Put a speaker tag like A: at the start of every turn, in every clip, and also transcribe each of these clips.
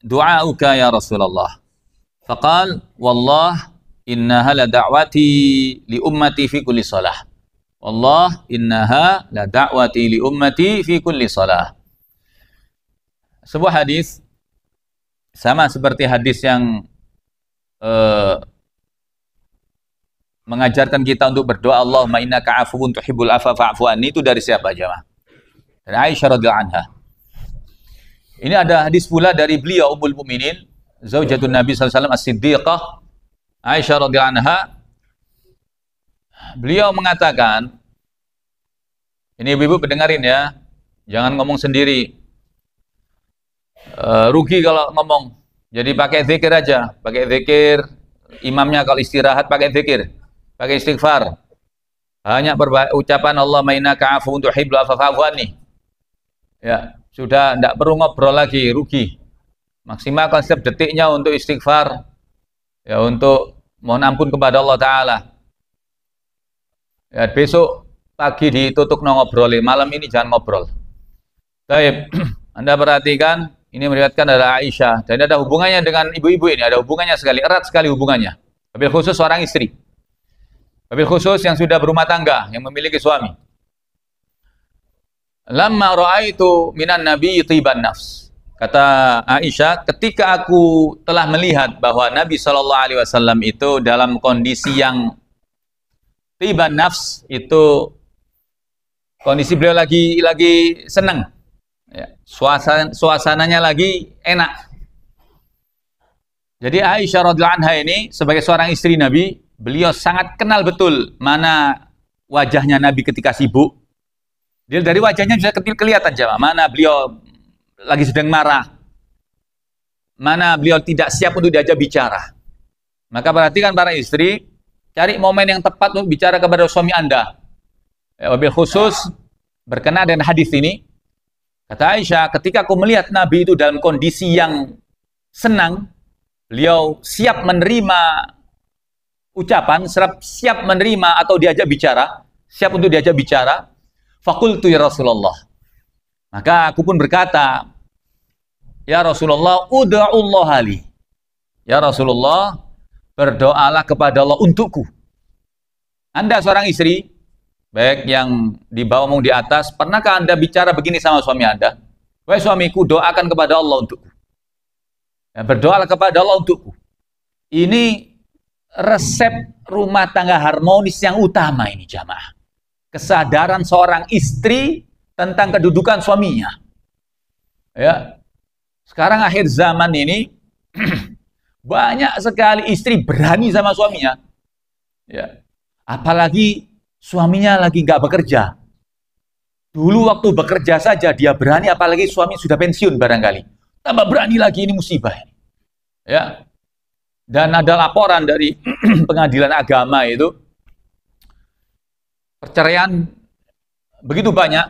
A: du'auka ya Rasulullah. Faqal, wallah innaha la da'wati li ummati fi kulli salah. Wallah innaha la da'wati li ummati fi kulli salah. Sebuah hadis sama seperti hadis yang mengajarkan kita untuk berdoa, Allahumma innaka afuwun tuhibbul afwa fa'fu anni, itu dari siapa jemaah? Dari Aisyah radhiyallahu anha. Ini ada hadis pula dari beliau Ummul Mukminin, zaujatun Nabi sallallahu alaihi wasallam as-Siddiqah Aisyah radhiyallahu anha. Beliau mengatakan, ini ibu-ibu pendengarin ya, jangan ngomong sendiri. Rugi kalau ngomong. Jadi pakai zikir aja, pakai zikir. Imamnya kalau istirahat pakai zikir, pakai istighfar. Hanya ucapan Allahumma innaka afuwun tuhibbul afwa fa'fu anni. Ya, sudah tidak perlu ngobrol lagi, rugi. Maksimalkan setiap detiknya untuk istighfar, ya, untuk mohon ampun kepada Allah Ta'ala. Ya, besok pagi ditutup ngobrol, malam ini jangan ngobrol. Baik, Anda perhatikan, ini meriwayatkan adalah Aisyah, dan ada hubungannya dengan ibu-ibu ini, ada hubungannya sekali, erat sekali hubungannya. Wabil khusus seorang istri, wabil khusus yang sudah berumah tangga, yang memiliki suami. Lamma ra'aitu minan nabi tiban nafs. Kata Aisyah, ketika aku telah melihat bahwa Nabi SAW itu dalam kondisi yang tiban nafs, itu kondisi beliau lagi senang, ya, suasananya lagi enak. Jadi Aisyah radhiyallahu anha ini sebagai seorang istri Nabi, beliau sangat kenal betul mana wajahnya Nabi ketika sibuk. Dari wajahnya bisa kelihatan jemaah, mana beliau lagi sedang marah, mana beliau tidak siap untuk diajak bicara. Maka perhatikan para istri, cari momen yang tepat untuk bicara kepada suami Anda. Ya, wabil khusus berkenaan dengan hadis ini, kata Aisyah, ketika aku melihat Nabi itu dalam kondisi yang senang, beliau siap menerima ucapan, siap menerima atau diajak bicara, siap untuk diajak bicara. Fakultu ya Rasulullah. Maka aku pun berkata, ya Rasulullah, ud'ullah li. Ya Rasulullah, berdoalah kepada Allah untukku. Anda seorang istri, baik yang di bawah maupun di atas, pernahkah Anda bicara begini sama suami Anda? Wahai suamiku, doakan kepada Allah untukku. Ya, berdoalah kepada Allah untukku. Ini resep rumah tangga harmonis yang utama ini jamaah. Kesadaran seorang istri tentang kedudukan suaminya. Ya. Sekarang akhir zaman ini banyak sekali istri berani sama suaminya. Ya. Apalagi suaminya lagi nggak bekerja. Dulu waktu bekerja saja dia berani, apalagi suami sudah pensiun barangkali. Tambah berani lagi, ini musibah. Ya. Dan ada laporan dari pengadilan agama itu, perceraian begitu banyak,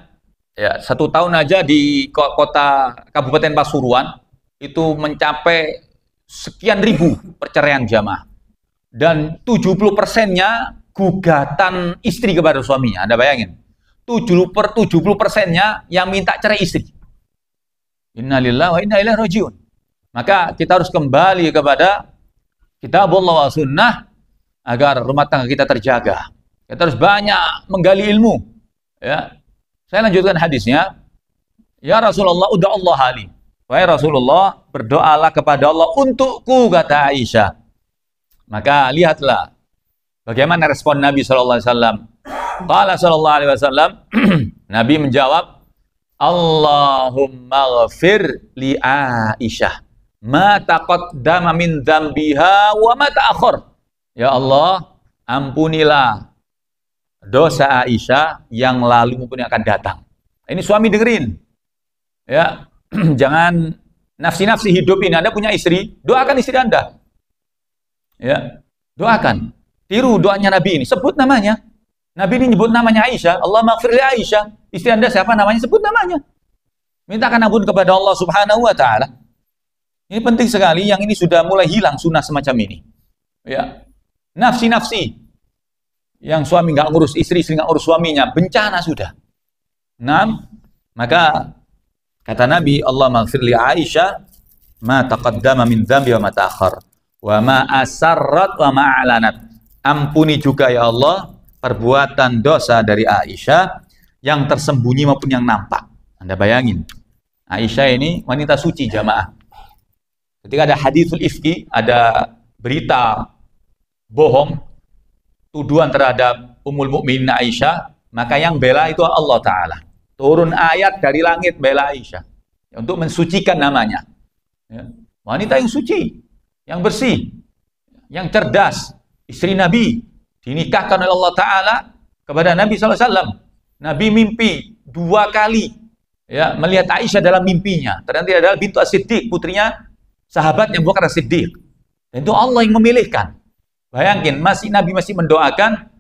A: ya, 1 tahun aja di kota Kabupaten Pasuruan itu mencapai sekian ribu perceraian jamaah, dan 70%-nya gugatan istri kepada suaminya. Anda bayangin, 70%-nya yang minta cerai istri. Innalillahi wa inna ilaihi rajiun. Maka kita harus kembali kepada kitabullah wa sunnah agar rumah tangga kita terjaga. Kita harus banyak menggali ilmu. Ya. Saya lanjutkan hadisnya. Ya Rasulullah, ud'allah li. Wahai Rasulullah, berdoalah kepada Allah untukku, kata Aisyah. Maka lihatlah bagaimana respon Nabi sallallahu alaihi wasallam. Qala sallallahu alaihi wasallam, Nabi menjawab, Allahumma ghafir li Aisyah ma taqaddama min dzambiha wa ma ta'akhkhar. Ya Allah, ampunilah dosa Aisyah yang lalu maupun yang akan datang. Ini suami dengerin. Ya, jangan nafsi-nafsi hidup ini. Anda punya istri, doakan istri Anda. Ya, doakan. Tiru doanya Nabi ini, sebut namanya. Nabi ini nyebut namanya Aisyah. Allah maghfir li Aisyah. Istri Anda siapa namanya? Sebut namanya. Mintakan ampun kepada Allah Subhanahu wa taala. Ini penting sekali, yang ini sudah mulai hilang sunnah semacam ini. Ya. Nafsi-nafsi yang suami nggak ngurus istri, istri nggak ngurus suaminya, bencana sudah. Nah, maka kata Nabi, Allah maghfir li Aisyah ma taqaddama min dzambi wa ma ta'akhkhar wa ma asarrat wa ma a'lanat. Ampuni juga ya Allah perbuatan dosa dari Aisyah yang tersembunyi maupun yang nampak. Anda bayangin, Aisyah ini wanita suci jamaah. Ketika ada haditsul ifki, ada berita bohong, tuduhan terhadap Ummul Mukminin Aisyah, maka yang bela itu Allah Ta'ala. Turun ayat dari langit bela Aisyah untuk mensucikan namanya. Ya. Wanita yang suci, yang bersih, yang cerdas, istri Nabi, dinikahkan oleh Allah Ta'ala kepada Nabi SAW. Nabi mimpi 2 kali ya, melihat Aisyah dalam mimpinya. Ternyata dia adalah bintu As-Siddiq, putrinya sahabatnya Abu Bakar As-Siddiq. Dan itu Allah yang memilihkan. Bayangin, Nabi masih mendoakan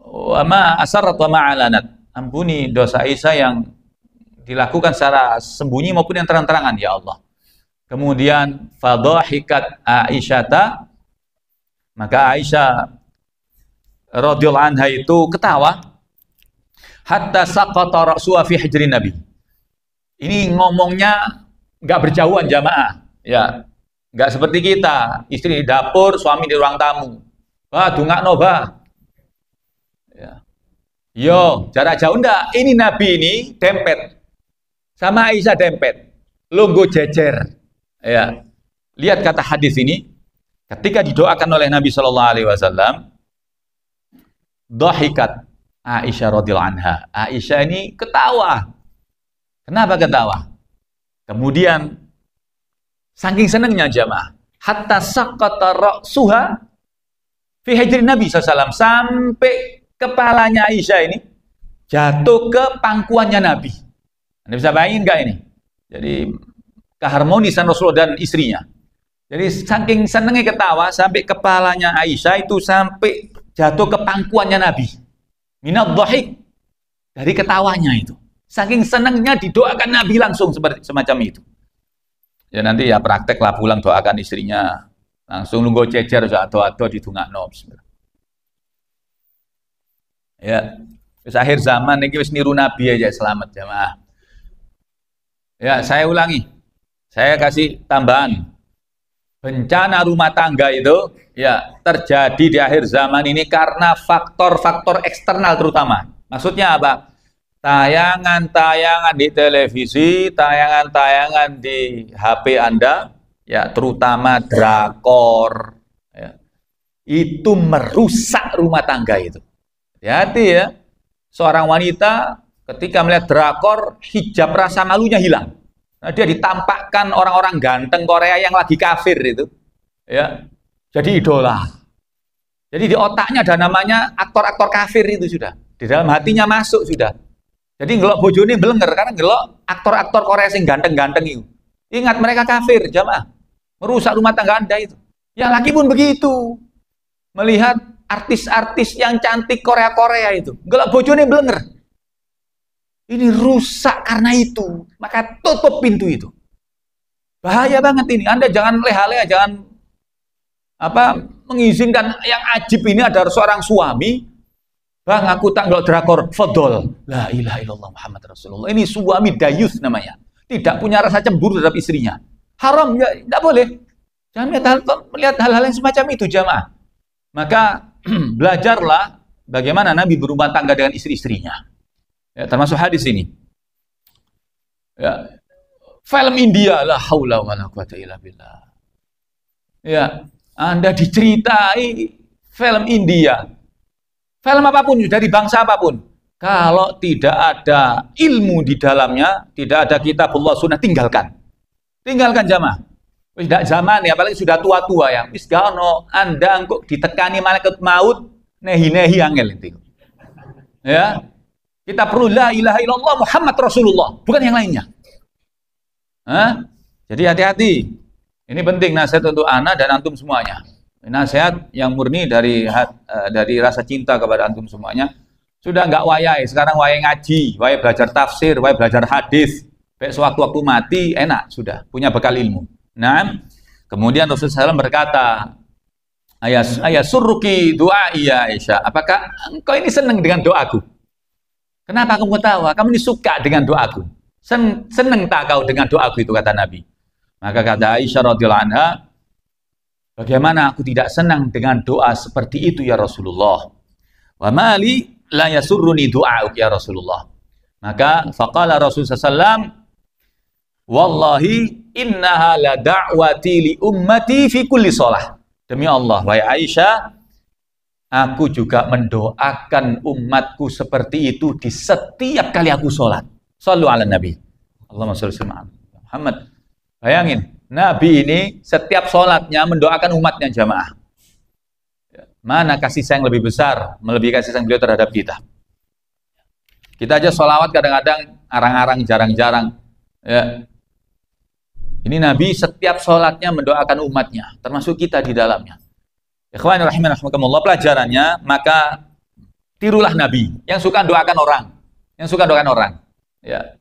A: wa ma asarrat wa ma alanat. Ampuni dosa Aisyah yang dilakukan secara sembunyi maupun yang terang-terangan ya Allah. Kemudian fadhahikat Aisyata, maka Aisyah radhiyallahu anha itu ketawa hatta saqata ra'suha fi hijrin Nabi. Ini ngomongnya nggak berjauhan jamaah, ya, nggak seperti kita, istri di dapur, suami di ruang tamu. Bah, dungakno bah. Ya. Yo, jarak jauh enggak. Ini Nabi ini dempet sama Aisyah dempet, lungguh jejer. Ya, lihat kata hadis ini, ketika didoakan oleh Nabi Shallallahu Alaihi Wasallam, dhahikat Aisyah radhiyallahu anha. Aisyah ini ketawa. Kenapa ketawa? Kemudian saking senangnya jamaah, hatta saqata ra'suha fi hijri Nabi SAW, sampai kepalanya Aisyah ini jatuh ke pangkuannya Nabi. Anda bisa bayangin nggak ini? Jadi keharmonisan Rasulullah dan istrinya. Jadi saking senangnya ketawa sampai kepalanya Aisyah itu sampai jatuh ke pangkuannya Nabi. Minad dhahik, dari ketawanya itu. Saking senangnya didoakan Nabi langsung seperti semacam itu. Ya nanti ya praktek lah pulang doakan istrinya. Langsung nunggu cecer atau ditungakno. Ya, wis akhir zaman ini wis niru Nabi aja, selamat jamaah. Ya, saya ulangi. Saya kasih tambahan. Bencana rumah tangga itu ya terjadi di akhir zaman ini karena faktor-faktor eksternal terutama. Maksudnya apa? Tayangan-tayangan di televisi, tayangan-tayangan di HP Anda, ya terutama drakor, ya, itu merusak rumah tangga itu. Hati-hati ya, seorang wanita ketika melihat drakor, hijab rasa malunya hilang. Nah, dia ditampakkan orang-orang ganteng Korea yang lagi kafir itu, ya, jadi idola. Jadi di otaknya ada namanya aktor-aktor kafir itu sudah, di dalam hatinya masuk sudah. Jadi ngelok bojone belenger karena ngelok aktor-aktor Korea sing ganteng-ganteng itu. Ingat mereka kafir, jamaah. Merusak rumah tangga Anda itu. Yang laki pun begitu. Melihat artis-artis yang cantik Korea-Korea itu. Ngelok bojone belenger. Ini rusak karena itu. Maka tutup pintu itu. Bahaya banget ini. Anda jangan leha-leha, jangan mengizinkan yang ajib ini ada seorang suami. Bang, aku tak ngelok drakor, fadol. La ilaha illallah Muhammad Rasulullah. Ini suami dayus namanya. Tidak punya rasa cemburu terhadap istrinya. Haram, ya, tidak boleh. Jangan melihat hal-hal yang semacam itu, jamaah. Maka belajarlah bagaimana Nabi berumah tangga dengan istri-istrinya. Ya, termasuk hadis ini. Ya, film India, la haula wala quwata illa billah. Ya, Anda diceritai film India. Film apapun, dari bangsa apapun. Kalau tidak ada ilmu di dalamnya, tidak ada kitabullah sunnah, tinggalkan. Tinggalkan jamaah. Tidak zaman ya, apalagi sudah tua-tua ya. Wis gano, Anda kok ditekani malaikat maut, nehi-nehi angel itu. Ya. Kita perlu la ilaha illallah Muhammad Rasulullah, bukan yang lainnya. Hah? Jadi hati-hati. Ini penting nasihat untuk anak dan antum semuanya. Nasihat yang murni dari rasa cinta kepada antum semuanya. Sudah nggak wayai, sekarang wayai ngaji, wayai belajar tafsir, wayai belajar hadis. Baik sewaktu-waktu mati, enak sudah punya bekal ilmu. Nah, kemudian Rasulullah SAW berkata, ayah surruki doa iya Aisyah. Apakah engkau ini senang dengan doaku? Kenapa kamu ketawa? Kamu ini suka dengan doaku? Senang tak kau dengan doaku itu, kata Nabi. Maka kata Aisyah radhiyallahu anha, bagaimana aku tidak senang dengan doa seperti itu ya Rasulullah. Wa mali la yasurruni du'auk ya Rasulullah. Maka faqala Rasulullah sallallahu wallahi innaha la da'wati li ummati fi kulli shalah. Demi Allah, wahai Aisyah, aku juga mendoakan umatku seperti itu di setiap kali aku sholat. Shallu ala Nabi. Allahumma shalli ala Muhammad. Bayangin, Nabi ini setiap sholatnya mendoakan umatnya jamaah. Mana kasih sayang lebih besar, melebihi kasih sayang beliau terhadap kita. Kita aja sholawat kadang-kadang arang-arang, jarang-jarang. Ya. Ini Nabi setiap sholatnya mendoakan umatnya, termasuk kita di dalamnya. Ikhwan rahimakumullah, pelajarannya, maka tirulah Nabi yang suka doakan orang, Ya.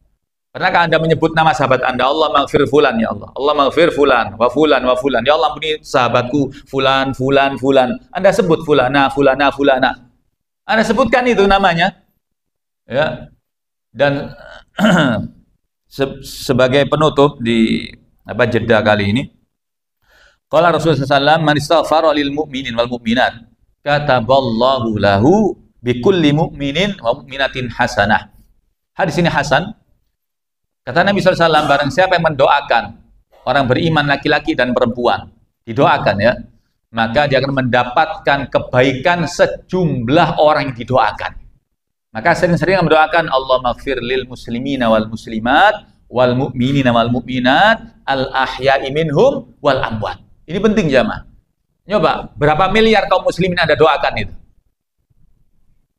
A: Pernahkah Anda menyebut nama sahabat Anda? Allah maghfir fulan ya Allah. Allah maghfir fulan wa fulan wa fulan. Ya Allah ampuni sahabatku fulan fulan fulan. Anda sebut fulana fulana fulana. Anda sebutkan itu namanya. Ya. Dan sebagai penutup di jeda kali ini, qala Rasulullah sallallahu alaihi wasallam, man istaghfara lil mu'minin wal mu'minat kataballahu lahu bikulli mu'minin wa mu'minatin hasanah. Hadis ini hasan. Kata Nabi SAW, barang siapa yang mendoakan orang beriman laki-laki dan perempuan, didoakan ya, maka dia akan mendapatkan kebaikan sejumlah orang yang didoakan. Maka sering-sering mendoakan Allah maghfir lil muslimina wal muslimat wal mu'minina wal mu'minat al ahya'i minhum wal amwat. Ini penting jamaah. Nyoba, berapa miliar kaum muslimin Anda doakan itu?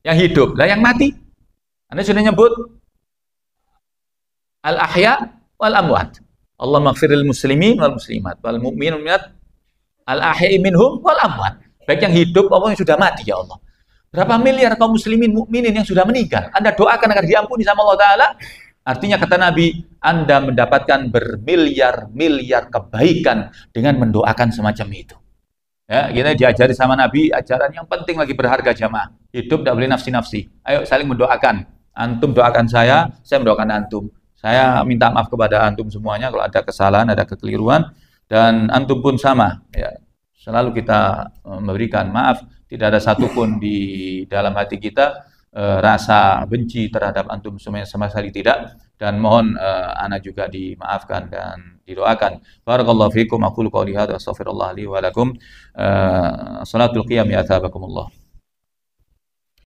A: Yang hidup, lah yang mati. Anda sudah nyebut al-ahya wal amwat. Allah maghfiril muslimin wal muslimat wal mu'minin minat al-ahya minhum wal amwat. Baik yang hidup maupun yang sudah mati ya Allah. Berapa miliar kaum muslimin mukminin yang sudah meninggal? Anda doakan agar diampuni sama Allah Ta'ala. Artinya kata Nabi, Anda mendapatkan bermiliar-miliar kebaikan dengan mendoakan semacam itu. Ya, kita diajari sama Nabi ajaran yang penting lagi berharga jamaah. Hidup tidak boleh nafsi-nafsi. Ayo saling mendoakan. Antum doakan saya mendoakan antum. Saya minta maaf kepada antum semuanya kalau ada kesalahan, ada kekeliruan, dan antum pun sama. Ya, selalu kita memberikan maaf. Tidak ada satupun di dalam hati kita rasa benci terhadap antum semuanya, sama sekali tidak. Dan mohon ana juga dimaafkan dan didoakan. Barakallahu fiikum, aqulu qouli hadza, astaghfirullah li wa lakum. Salatul qiyam ya athabakumullah.